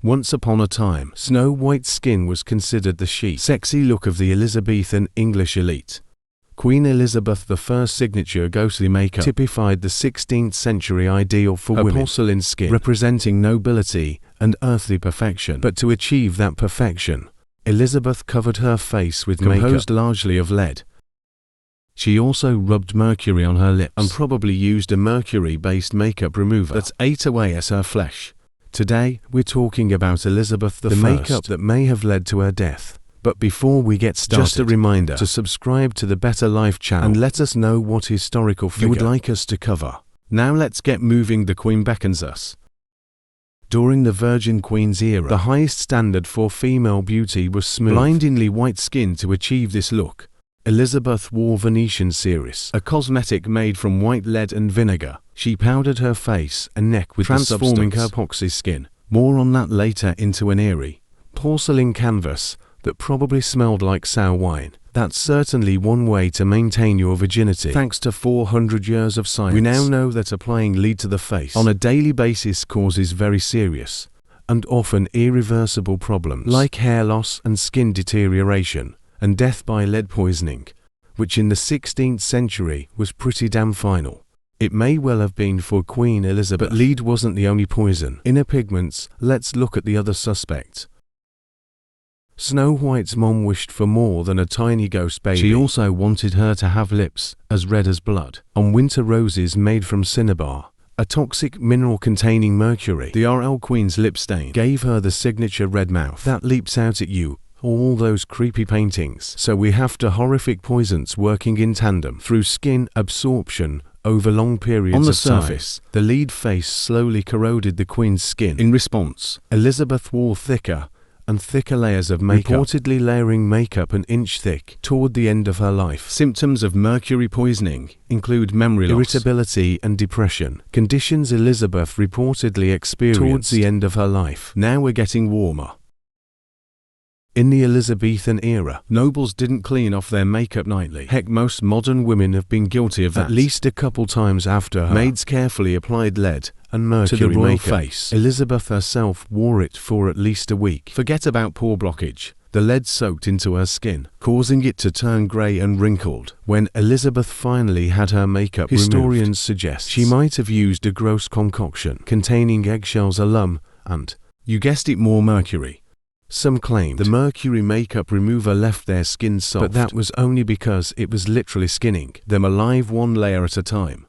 Once upon a time, Snow White's skin was considered the chic, sexy look of the Elizabethan English elite. Queen Elizabeth I's signature ghostly makeup typified the 16th century ideal for women. Porcelain skin, representing nobility and earthly perfection. But to achieve that perfection, Elizabeth covered her face with makeup composed largely of lead. She also rubbed mercury on her lips and probably used a mercury-based makeup remover that ate away at her flesh. Today, we're talking about Elizabeth I, the makeup that may have led to her death. But before we get started, just a reminder to subscribe to the Better Life channel and let us know what historical figure you would like us to cover. Now let's get moving. The Queen beckons us. During the Virgin Queen's era, the highest standard for female beauty was smooth, blindingly white skin. To achieve this look, Elizabeth wore Venetian cerise, a cosmetic made from white lead and vinegar. She powdered her face and neck with transforming her epoxy skin. More on that later. Into an eerie porcelain canvas that probably smelled like sour wine. That's certainly one way to maintain your virginity. Thanks to 400 years of science, we now know that applying lead to the face on a daily basis causes very serious and often irreversible problems like hair loss and skin deterioration and death by lead poisoning, which in the 16th century was pretty damn final. It may well have been for Queen Elizabeth, but lead wasn't the only poison. Inner pigments. Let's look at the other suspects. Snow White's mom wished for more than a tiny ghost baby. She also wanted her to have lips as red as blood. On winter roses made from cinnabar, a toxic mineral containing mercury, the RL Queen's lip stain gave her the signature red mouth that leaps out at you. All those creepy paintings. So we have to horrific poisons working in tandem through skin absorption over long periods of time. On the surface, the lead face slowly corroded the Queen's skin. In response, Elizabeth wore thicker and thicker layers of makeup, reportedly layering makeup an inch thick toward the end of her life. Symptoms of mercury poisoning include memory loss, irritability and depression, conditions Elizabeth reportedly experienced towards the end of her life. Now we're getting warmer. In the Elizabethan era, nobles didn't clean off their makeup nightly. Heck, most modern women have been guilty of that at least a couple times after her. Maids carefully applied lead and mercury to the royal face. Elizabeth herself wore it for at least a week. Forget about pore blockage. The lead soaked into her skin, causing it to turn grey and wrinkled. When Elizabeth finally had her makeup removed, historians suggest she might have used a gross concoction containing eggshells, alum, and, you guessed it, more mercury. Some claimed the mercury makeup remover left their skin soft, but that was only because it was literally skinning them alive one layer at a time.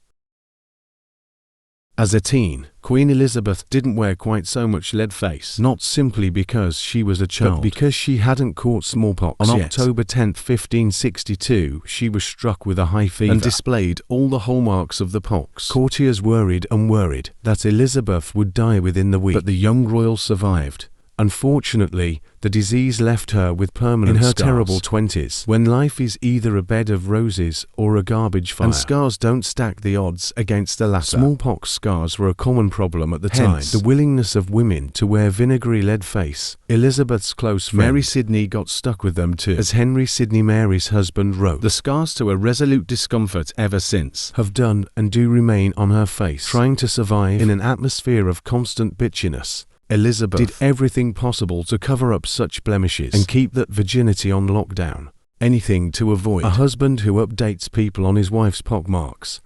As a teen, Queen Elizabeth didn't wear quite so much lead face, not simply because she was a child, but because she hadn't caught smallpox yet. On October 10, 1562, she was struck with a high fever and displayed all the hallmarks of the pox. Courtiers worried that Elizabeth would die within the week, but the young royal survived. Unfortunately, the disease left her with permanent scars. In her terrible 20s, when life is either a bed of roses or a garbage fire, and scars don't stack the odds against the latter. Smallpox scars were a common problem at the time. The willingness of women to wear vinegary lead face. Elizabeth's close friend Mary Sidney got stuck with them too. As Henry Sidney, Mary's husband, wrote, the scars to a resolute discomfort ever since have done and do remain on her face. Trying to survive in an atmosphere of constant bitchiness, Elizabeth did everything possible to cover up such blemishes and keep that virginity on lockdown. Anything to avoid a husband who updates people on his wife's pockmarks.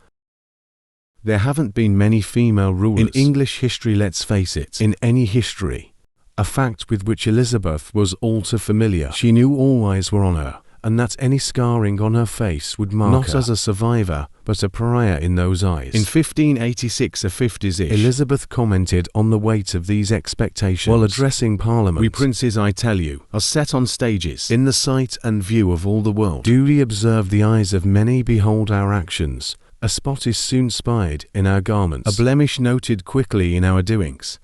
There haven't been many female rulers in English history, let's face it, in any history. A fact with which Elizabeth was all too familiar. She knew all eyes were on her, and that any scarring on her face would mark her not as a survivor, but a pariah in those eyes. In 1586, a 50s-ish, Elizabeth commented on the weight of these expectations while addressing Parliament. We princes, I tell you, are set on stages, in the sight and view of all the world. Duly observe the eyes of many, behold our actions. A spot is soon spied in our garments, a blemish noted quickly in our doings.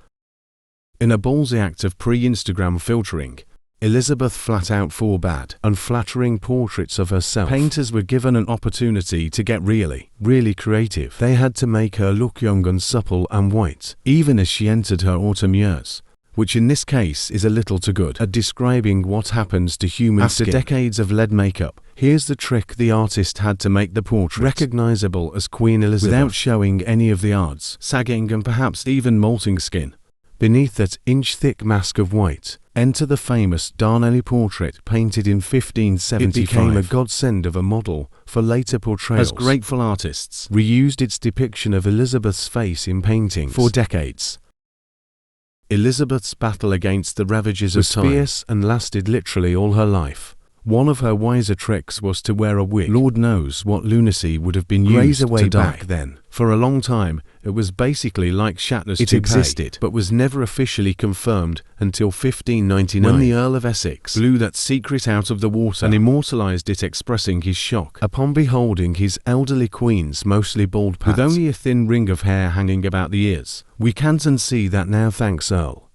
In a ballsy act of pre-Instagram filtering, Elizabeth flat out forbade unflattering portraits of herself. Painters were given an opportunity to get really creative. They had to make her look young and supple and white, even as she entered her autumn years, which in this case is a little too good at describing what happens to human skin. After decades of lead makeup, here's the trick the artist had to make the portrait recognizable as Queen Elizabeth without showing any of the ards, sagging and perhaps even molting skin. Beneath that inch-thick mask of white, enter the famous Darnley portrait painted in 1575. It became a godsend of a model for later portrayals, as grateful artists reused its depiction of Elizabeth's face in paintings for decades. Elizabeth's battle against the ravages of time was fierce and lasted literally all her life. One of her wiser tricks was to wear a wig. Lord knows what lunacy would have been used to die back then. For a long time, it was basically like Shatner's toupee. It existed, but was never officially confirmed until 1599, when the Earl of Essex blew that secret out of the water and immortalized it, expressing his shock upon beholding his elderly queen's mostly bald pate, with only a thin ring of hair hanging about the ears. We can't unsee that now, thanks Earl.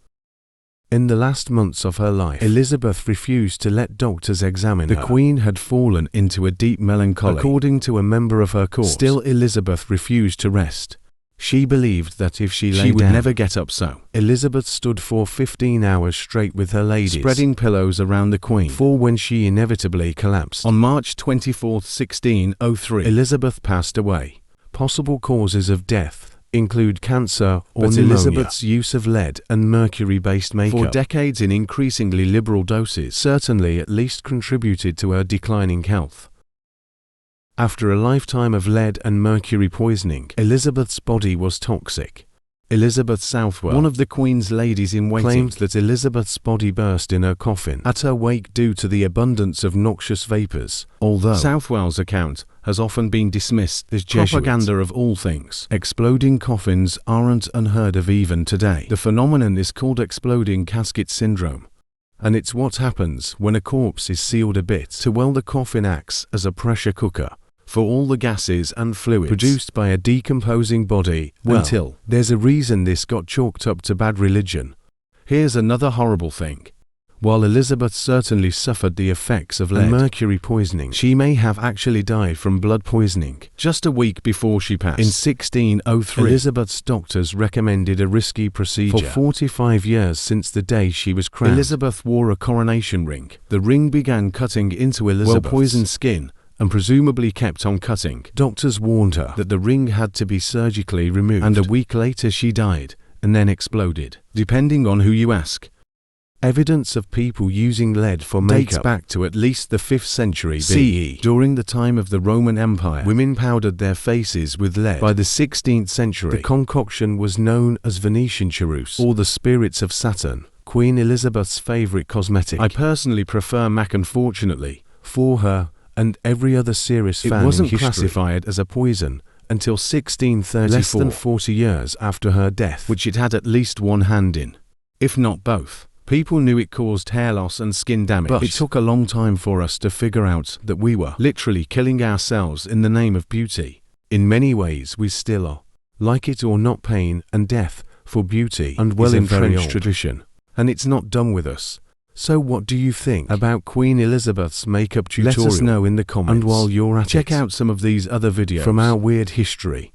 In the last months of her life, Elizabeth refused to let doctors examine her. The Queen had fallen into a deep melancholy, according to a member of her court. Still, Elizabeth refused to rest. She believed that if she lay down, she would never get up, so Elizabeth stood for 15 hours straight with her ladies, spreading pillows around the Queen, for when she inevitably collapsed. On March 24, 1603, Elizabeth passed away. Possible causes of death include cancer or pneumonia. Elizabeth's use of lead and mercury-based makeup for decades in increasingly liberal doses certainly at least contributed to her declining health. After a lifetime of lead and mercury poisoning, Elizabeth's body was toxic. Elizabeth Southwell, one of the Queen's ladies in waiting, claimed that Elizabeth's body burst in her coffin at her wake due to the abundance of noxious vapors, although Southwell's account has often been dismissed as propaganda of all things. Exploding coffins aren't unheard of even today. The phenomenon is called exploding casket syndrome, and it's what happens when a corpse is sealed a bit too well. The coffin acts as a pressure cooker for all the gases and fluids produced by a decomposing body, until there's a reason this got chalked up to bad religion. Here's another horrible thing. While Elizabeth certainly suffered the effects of lead and mercury poisoning, she may have actually died from blood poisoning just a week before she passed. In 1603, Elizabeth's doctors recommended a risky procedure. For 45 years since the day she was crowned, Elizabeth wore a coronation ring. The ring began cutting into Elizabeth's poisoned skin, and presumably kept on cutting. Doctors warned her that the ring had to be surgically removed, and a week later she died, and then exploded, depending on who you ask. Evidence of people using lead for makeup dates back to at least the 5th century CE. During the time of the Roman Empire, women powdered their faces with lead. By the 16th century, the concoction was known as Venetian ceruse, or the spirits of Saturn, Queen Elizabeth's favorite cosmetic. I personally prefer MAC, unfortunately, for her and every other serious fan in history. It wasn't classified as a poison until 1634, less than 40 years after her death, which it had at least one hand in, if not both. People knew it caused hair loss and skin damage, but it took a long time for us to figure out that we were literally killing ourselves in the name of beauty. In many ways we still are. Like it or not, pain and death for beauty and well-entrenched tradition. And it's not done with us. So what do you think about Queen Elizabeth's makeup tutorial? Let us know in the comments. And while you're at it, check out some of these other videos from our weird history.